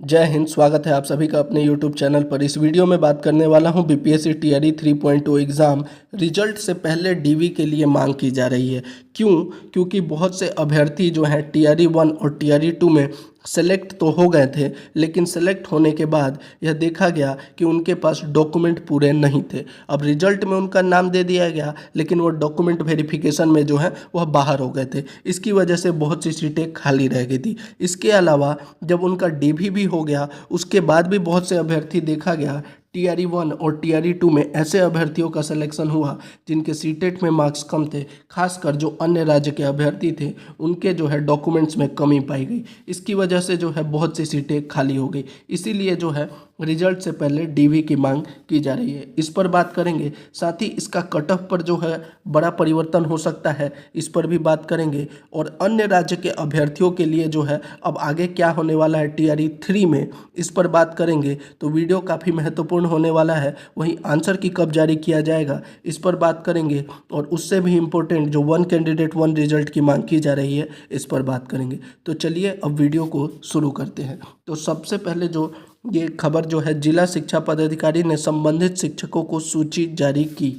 जय हिंद। स्वागत है आप सभी का अपने YouTube चैनल पर। इस वीडियो में बात करने वाला हूं बीपीएससी टीआरई 3.0 एग्ज़ाम रिजल्ट से पहले डीवी के लिए मांग की जा रही है। क्यों? क्योंकि बहुत से अभ्यर्थी जो हैं टीआरई 1 और टीआरई 2 में सेलेक्ट तो हो गए थे, लेकिन सेलेक्ट होने के बाद यह देखा गया कि उनके पास डॉक्यूमेंट पूरे नहीं थे। अब रिजल्ट में उनका नाम दे दिया गया, लेकिन वो डॉक्यूमेंट वेरिफिकेशन में जो है वह बाहर हो गए थे। इसकी वजह से बहुत सी सीटें खाली रह गई थी। इसके अलावा जब उनका डीवी भी हो गया, उसके बाद भी बहुत से अभ्यर्थी देखा गया टीआरई 1 और टीआरई 2 में ऐसे अभ्यर्थियों का सिलेक्शन हुआ जिनके सीटेट में मार्क्स कम थे। खासकर जो अन्य राज्य के अभ्यर्थी थे उनके जो है डॉक्यूमेंट्स में कमी पाई गई। इसकी वजह से जो है बहुत सी सीटें खाली हो गई। इसीलिए जो है रिजल्ट से पहले डीवी की मांग की जा रही है। इस पर बात करेंगे, साथ ही इसका कट ऑफ पर जो है बड़ा परिवर्तन हो सकता है, इस पर भी बात करेंगे। और अन्य राज्य के अभ्यर्थियों के लिए जो है अब आगे क्या होने वाला है टीआरई 3 में, इस पर बात करेंगे। तो वीडियो काफ़ी महत्वपूर्ण होने वाला है। वहीं आंसर की कब जारी किया जाएगा, इस पर बात करेंगे। और उससे भी इम्पोर्टेंट जो 1 कैंडिडेट 1 रिजल्ट की मांग की जा रही है, इस पर बात करेंगे। तो चलिए अब वीडियो को शुरू करते हैं। तो सबसे पहले जो ये खबर जो है, जिला शिक्षा पदाधिकारी ने संबंधित शिक्षकों को सूची जारी की।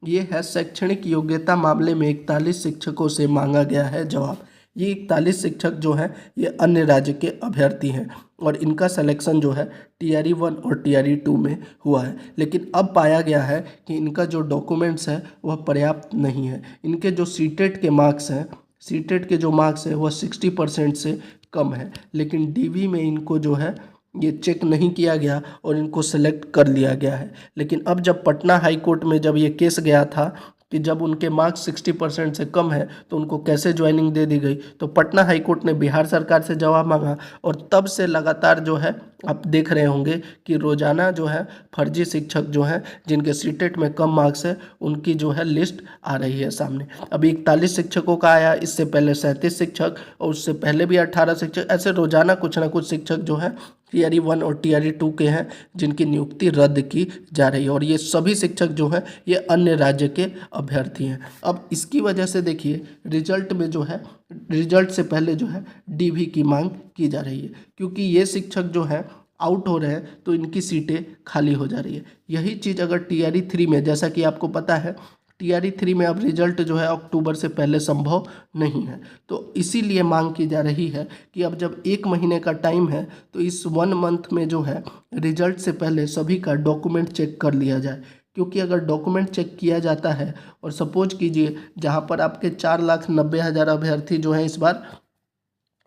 ये है शैक्षणिक योग्यता मामले में 41 शिक्षकों से मांगा गया है जवाब। ये 41 शिक्षक जो हैं ये अन्य राज्य के अभ्यर्थी हैं और इनका सिलेक्शन जो है टीआरई 1 और टीआरई 2 में हुआ है। लेकिन अब पाया गया है कि इनका जो डॉक्यूमेंट्स है वह पर्याप्त नहीं है। इनके जो सीटेट के मार्क्स हैं, सीटेट के जो मार्क्स है वह 60% से कम है। लेकिन डीवी में इनको जो है ये चेक नहीं किया गया और इनको सेलेक्ट कर लिया गया है। लेकिन अब जब पटना हाई कोर्ट में जब ये केस गया था कि जब उनके मार्क्स 60% से कम है तो उनको कैसे ज्वाइनिंग दे दी गई, तो पटना हाई कोर्ट ने बिहार सरकार से जवाब मांगा। और तब से लगातार जो है आप देख रहे होंगे कि रोज़ाना जो है फर्जी शिक्षक जो हैं जिनके सीटेट में कम मार्क्स है उनकी जो है लिस्ट आ रही है सामने। अभी 41 शिक्षकों का आया, इससे पहले 37 शिक्षक और उससे पहले भी 18 शिक्षक। ऐसे रोज़ाना कुछ ना कुछ शिक्षक जो है टीआरई 1 और टीआरई 2 के हैं जिनकी नियुक्ति रद्द की जा रही है। और ये सभी शिक्षक जो हैं ये अन्य राज्य के अभ्यर्थी हैं। अब इसकी वजह से देखिए रिजल्ट में जो है, रिजल्ट से पहले जो है डीवी की मांग की जा रही है, क्योंकि ये शिक्षक जो हैं आउट हो रहे हैं तो इनकी सीटें खाली हो जा रही है। यही चीज़ अगर टीआरई 3 में, जैसा कि आपको पता है टीआरई 3 में अब रिजल्ट जो है अक्टूबर से पहले संभव नहीं है, तो इसीलिए मांग की जा रही है कि अब जब 1 महीने का टाइम है तो इस 1 मंथ में जो है रिजल्ट से पहले सभी का डॉक्यूमेंट चेक कर लिया जाए। क्योंकि अगर डॉक्यूमेंट चेक किया जाता है और सपोज कीजिए जहाँ पर आपके 4,90,000 अभ्यर्थी जो हैं इस बार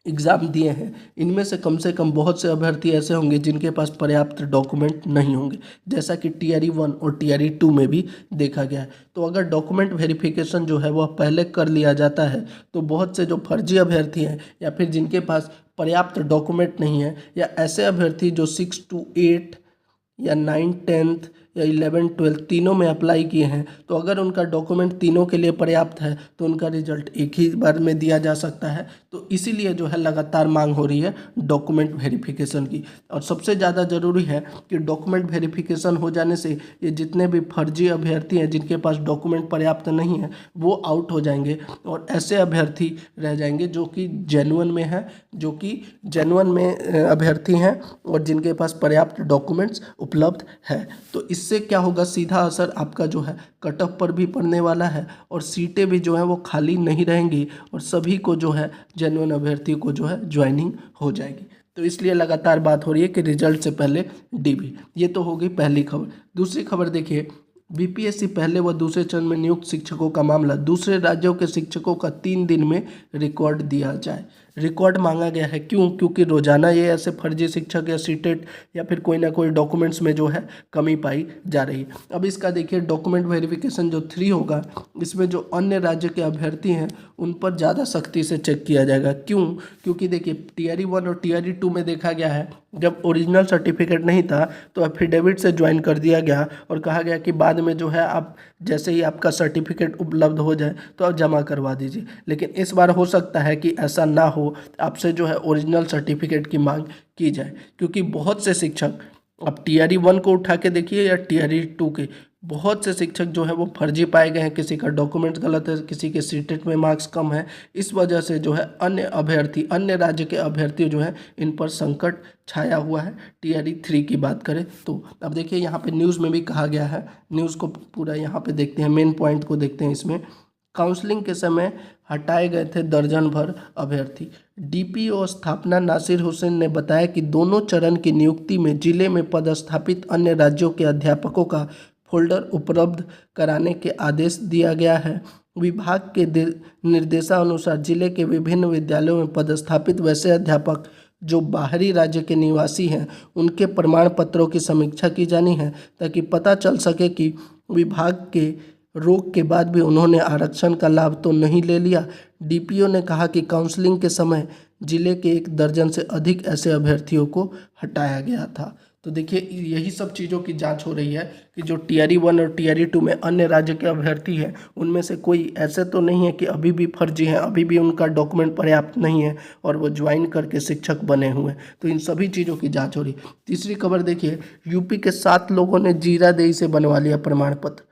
एग्ज़ाम दिए हैं, इनमें से कम बहुत से अभ्यर्थी ऐसे होंगे जिनके पास पर्याप्त डॉक्यूमेंट नहीं होंगे, जैसा कि टीआरई 1 और टीआरई 2 में भी देखा गया है। तो अगर डॉक्यूमेंट वेरिफिकेशन जो है वह पहले कर लिया जाता है तो बहुत से जो फर्जी अभ्यर्थी हैं या फिर जिनके पास पर्याप्त डॉक्यूमेंट नहीं है, या ऐसे अभ्यर्थी जो 6 to 8 या 9 10th या 11 12 तीनों में अप्लाई किए हैं, तो अगर उनका डॉक्यूमेंट तीनों के लिए पर्याप्त है तो उनका रिजल्ट एक ही बार में दिया जा सकता है। तो इसीलिए जो है लगातार मांग हो रही है डॉक्यूमेंट वेरिफिकेशन की। और सबसे ज़्यादा ज़रूरी है कि डॉक्यूमेंट वेरिफिकेशन हो जाने से ये जितने भी फर्जी अभ्यर्थी हैं जिनके पास डॉक्यूमेंट पर्याप्त नहीं है वो आउट हो जाएंगे और ऐसे अभ्यर्थी रह जाएंगे जो कि जेन्युइन में है, जो कि जेन्युइन में अभ्यर्थी हैं और जिनके पास पर्याप्त डॉक्यूमेंट्स उपलब्ध है। तो इससे क्या होगा, सीधा असर आपका जो है कट ऑफ पर भी पड़ने वाला है और सीटें भी जो है वो खाली नहीं रहेंगी और सभी को जो है जेन्युइन अभ्यर्थी को जो है ज्वाइनिंग हो जाएगी। तो इसलिए लगातार बात हो रही है कि रिजल्ट से पहले डीवी। ये तो हो गई पहली खबर। दूसरी खबर देखिए, बीपीएससी पहले व दूसरे चरण में नियुक्त शिक्षकों का मामला, दूसरे राज्यों के शिक्षकों का 3 दिन में रिकॉर्ड दिया जाए। रिकॉर्ड मांगा गया है। क्यों? क्योंकि रोजाना ये ऐसे फर्जी शिक्षक या सीटेट या फिर कोई ना कोई डॉक्यूमेंट्स में जो है कमी पाई जा रही है। अब इसका देखिए डॉक्यूमेंट वेरिफिकेशन जो 3 होगा, इसमें जो अन्य राज्य के अभ्यर्थी हैं उन पर ज़्यादा सख्ती से चेक किया जाएगा। क्यों? क्योंकि देखिए टीआरई 1 और टीआरई 2 में देखा गया है जब ओरिजिनल सर्टिफिकेट नहीं था तो एफिडेविट से ज्वाइन कर दिया गया और कहा गया कि बाद में जो है आप जैसे ही आपका सर्टिफिकेट उपलब्ध हो जाए तो आप जमा करवा दीजिए। लेकिन इस बार हो सकता है कि ऐसा ना हो, आपसे जो है ओरिजिनल सर्टिफिकेट की मांग की जाए, क्योंकि बहुत से शिक्षक अब TRE 1 को उठा के देखिए या TRE 2 के, बहुत से शिक्षक जो है वो फर्जी पाए गए हैं, किसी का डॉक्यूमेंट गलत है, किसी के सीटेट में मार्क्स कम है। इस वजह से जो है अन्य अभ्यर्थी, अन्य राज्य के अभ्यर्थी जो है इन पर संकट छाया हुआ है। TRE 3 की बात करें तो अब देखिए यहाँ पे न्यूज़ में भी कहा गया है, न्यूज़ को पूरा यहाँ पे देखते हैं, मेन पॉइंट को देखते हैं। इसमें काउंसलिंग के समय हटाए गए थे दर्जन भर अभ्यर्थी। DPO स्थापना नासिर हुसैन ने बताया कि दोनों चरण की नियुक्ति में जिले में पदस्थापित अन्य राज्यों के अध्यापकों का फोल्डर उपलब्ध कराने के आदेश दिया गया है। विभाग के निर्देशानुसार जिले के विभिन्न विद्यालयों में पदस्थापित वैसे अध्यापक जो बाहरी राज्य के निवासी हैं उनके प्रमाण पत्रों की समीक्षा की जानी है, ताकि पता चल सके कि विभाग के रोक के बाद भी उन्होंने आरक्षण का लाभ तो नहीं ले लिया। DPO ने कहा कि काउंसलिंग के समय जिले के 1 दर्जन से अधिक ऐसे अभ्यर्थियों को हटाया गया था। तो देखिए यही सब चीज़ों की जांच हो रही है कि जो TRE 1 और TRE 2 में अन्य राज्य के अभ्यर्थी हैं उनमें से कोई ऐसे तो नहीं है कि अभी भी फर्जी हैं, अभी भी उनका डॉक्यूमेंट पर्याप्त नहीं है और वो ज्वाइन करके शिक्षक बने हुए हैं। तो इन सभी चीज़ों की जांच हो रही है। तीसरी खबर देखिए, यूपी के 7 लोगों ने जीरादेई से बनवा लिया प्रमाण पत्र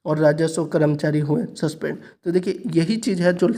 और राजस्व कर्मचारी हुए सस्पेंड। तो देखिए यही चीज़ है जो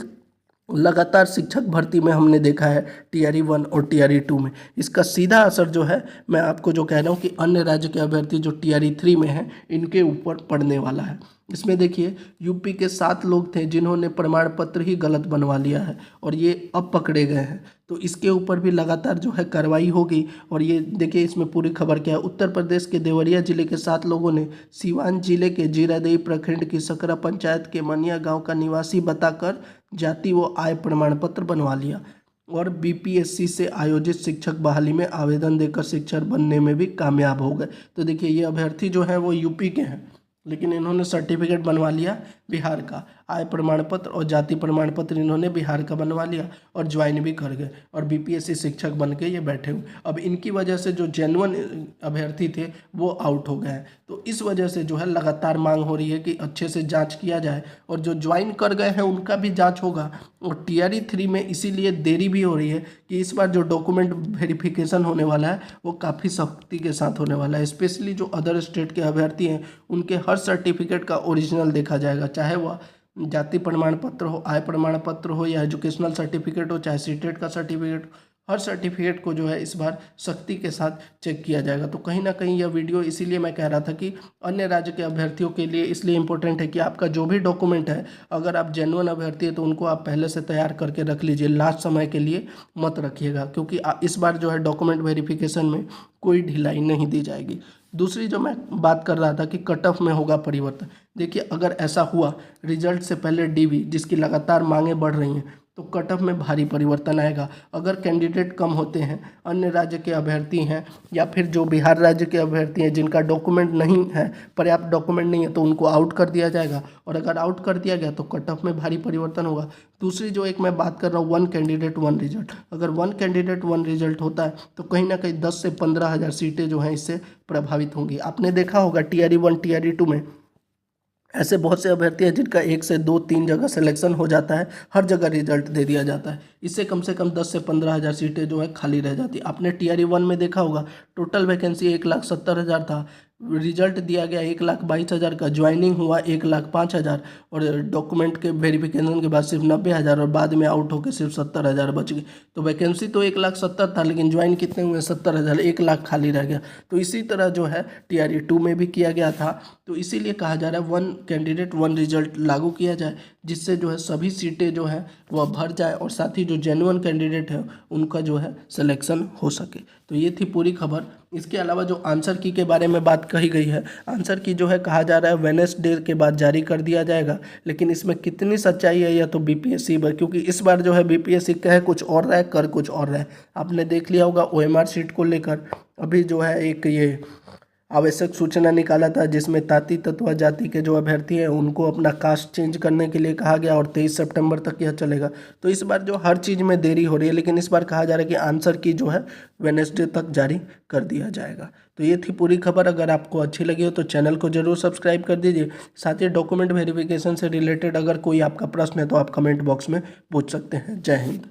लगातार शिक्षक भर्ती में हमने देखा है TRE 1 और TRE 2 में। इसका सीधा असर जो है मैं आपको जो कह रहा हूँ कि अन्य राज्य के अभ्यर्थी जो TRE 3 में हैं इनके ऊपर पड़ने वाला है। इसमें देखिए यूपी के 7 लोग थे जिन्होंने प्रमाण पत्र ही गलत बनवा लिया है और ये अब पकड़े गए हैं। तो इसके ऊपर भी लगातार जो है कार्रवाई होगी। और ये देखिए इसमें पूरी खबर क्या है, उत्तर प्रदेश के देवरिया जिले के 7 लोगों ने सीवान जिले के जीरादेई प्रखंड की सकरा पंचायत के मनिया गांव का निवासी बताकर जाति व आय प्रमाण पत्र बनवा लिया और BPSC से आयोजित शिक्षक बहाली में आवेदन देकर शिक्षक बनने में भी कामयाब हो गए। तो देखिए ये अभ्यर्थी जो है वो यूपी के हैं, लेकिन इन्होंने सर्टिफिकेट बनवा लिया बिहार का, आय प्रमाण पत्र और जाति प्रमाण पत्र इन्होंने बिहार का बनवा लिया और ज्वाइन भी कर गए और BPSC शिक्षक बन के ये बैठे हुए। अब इनकी वजह से जो जेन्युइन अभ्यर्थी थे वो आउट हो गए हैं। तो इस वजह से जो है लगातार मांग हो रही है कि अच्छे से जांच किया जाए और जो ज्वाइन कर गए हैं उनका भी जांच होगा। और TRE 3 में इसीलिए देरी भी हो रही है कि इस बार जो डॉक्यूमेंट वेरिफिकेशन होने वाला है वो काफ़ी सख्ती के साथ होने वाला है। स्पेशली जो अदर स्टेट के अभ्यर्थी हैं उनके हर सर्टिफिकेट का ओरिजिनल देखा जाएगा, चाहे वह जाति प्रमाण पत्र हो, आय प्रमाण पत्र हो या एजुकेशनल सर्टिफिकेट हो, चाहे सीटेट का सर्टिफिकेट, हर सर्टिफिकेट को जो है इस बार सख्ती के साथ चेक किया जाएगा। तो कहीं ना कहीं यह वीडियो इसीलिए मैं कह रहा था कि अन्य राज्य के अभ्यर्थियों के लिए इसलिए इम्पोर्टेंट है कि आपका जो भी डॉक्यूमेंट है, अगर आप जेन्युइन अभ्यर्थी है तो उनको आप पहले से तैयार करके रख लीजिए, लास्ट समय के लिए मत रखिएगा, क्योंकि इस बार जो है डॉक्यूमेंट वेरिफिकेशन में कोई ढिलाई नहीं दी जाएगी। दूसरी जो मैं बात कर रहा था कि कट ऑफ में होगा परिवर्तन, देखिए अगर ऐसा हुआ रिजल्ट से पहले DV जिसकी लगातार मांगें बढ़ रही हैं तो कट ऑफ में भारी परिवर्तन आएगा। अगर कैंडिडेट कम होते हैं, अन्य राज्य के अभ्यर्थी हैं या फिर जो बिहार राज्य के अभ्यर्थी हैं जिनका डॉक्यूमेंट नहीं है, पर्याप्त डॉक्यूमेंट नहीं है, तो उनको आउट कर दिया जाएगा और अगर आउट कर दिया गया तो कट ऑफ में भारी परिवर्तन होगा। दूसरी जो एक मैं बात कर रहा हूँ 1 कैंडिडेट 1 रिजल्ट, अगर 1 कैंडिडेट 1 रिजल्ट होता है तो कहीं ना कहीं 10 से 15 हज़ार सीटें जो हैं इससे प्रभावित होंगी। आपने देखा होगा TRE 1 TRE 2 में ऐसे बहुत से अभ्यर्थी हैं जिनका 1 से 2-3 जगह सिलेक्शन हो जाता है, हर जगह रिजल्ट दे दिया जाता है। इससे कम 10 से 15 हज़ार सीटें जो है खाली रह जाती। आपने TRE 1 में देखा होगा टोटल वैकेंसी 1,70,000 था, रिजल्ट दिया गया 1,22,000 का, ज्वाइनिंग हुआ 1,05,000 और डॉक्यूमेंट के वेरिफिकेशन के बाद सिर्फ 90,000 और बाद में आउट होकर सिर्फ 70,000 बच गए। तो वैकेंसी तो 1,70,000 था लेकिन ज्वाइन कितने हुए 70,000, 1,00,000 खाली रह गया। तो इसी तरह जो है TRE 2 में भी किया गया था। तो इसीलिए कहा जा रहा है 1 कैंडिडेट 1 रिजल्ट लागू किया जाए, जिससे जो है सभी सीटें जो है वह भर जाए और साथ ही जो जेन्युइन कैंडिडेट है उनका जो है सिलेक्शन हो सके। तो ये थी पूरी खबर। इसके अलावा जो आंसर की के बारे में बात कही गई है, आंसर की जो है कहा जा रहा है वेडनेसडे के बाद जारी कर दिया जाएगा, लेकिन इसमें कितनी सच्चाई है यह तो BPSC पर, क्योंकि इस बार जो है BPSC कह कुछ और रहा है कर कुछ और रहा है। आपने देख लिया होगा OMR सीट को लेकर अभी जो है एक ये आवश्यक सूचना निकाला था जिसमें ताती तत्वा जाति के जो अभ्यर्थी हैं उनको अपना कास्ट चेंज करने के लिए कहा गया और 23 सितंबर तक यह चलेगा। तो इस बार जो हर चीज़ में देरी हो रही है, लेकिन इस बार कहा जा रहा है कि आंसर की जो है वेडनेसडे तक जारी कर दिया जाएगा। तो ये थी पूरी खबर। अगर आपको अच्छी लगी हो तो चैनल को जरूर सब्सक्राइब कर दीजिए। साथ ही डॉक्यूमेंट वेरिफिकेशन से रिलेटेड अगर कोई आपका प्रश्न है तो आप कमेंट बॉक्स में पूछ सकते हैं। जय हिंद।